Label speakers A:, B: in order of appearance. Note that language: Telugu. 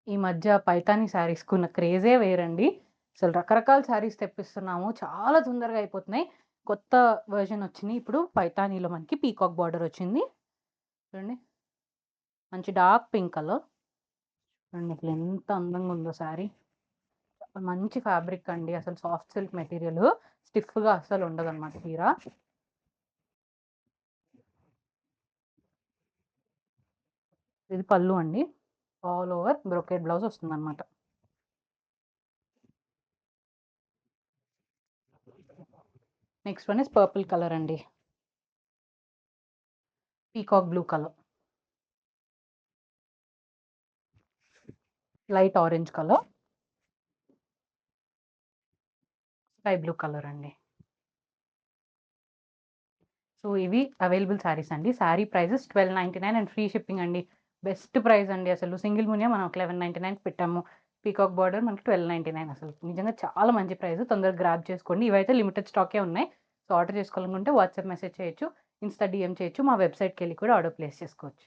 A: ఈ మధ్య పైతాని శారీస్‌కున్న క్రేజే వేరండి. అసలు రకరకాల శారీస్ తెప్పిస్తున్నాము. చాలా తొందరగా అయిపోతున్నాయి. కొత్త వెర్షన్ వచ్చినియి. ఇప్పుడు పైతానీలో మనకి పీకాక్ బార్డర్ వచ్చింది. చూడండి. మంచి డార్క్ పింక్ కలర్. చూడండి అసలు ఎంత అందంగా ఉందో శారీ. మంచి ఫ్యాబ్రిక్ అండి. అసలు సాఫ్ట్ సిల్క్ మెటీరియల్. స్టిఫ్‌గా అస్సలు ఉండదన్నమాట చీర. ఇది పళ్ళు అండి. ఆల్ ఓవర్ బ్రొకేడ్ బ్లౌజ్ వస్తుందన్నమాట. Next one is purple colour అండి. Peacock blue colour. Light orange colour. Sky blue colour అండి. సో, ఇవి అవైలబుల్ శారీస్ అండి. Sari prices 1299 and free shipping అండి. బెస్ట్ ప్రైస్ అండి అసలు. సింగిల్ మునియా మనం 1199 పెట్టాము. పీకాక్ బార్డర్ మనకి 1299 అసలు. నిజంగా చాలా మంచి ప్రైస్. తొందరగా గ్రాబ్ చేసుకోండి. ఇవైతే లిమిటెడ్ స్టాకే ఉన్నాయి. సో, ఆర్డర్ చేసుకోవాలనుకుంటే వాట్సాప్ మెసేజ్ చేయొచ్చు. ఇన్‌స్టా డీఎం చేయొచ్చు. మా వెబ్‌సైట్‌కెళ్ళి కూడా ఆర్డర్ ప్లేస్ చేసుకోవచ్చు.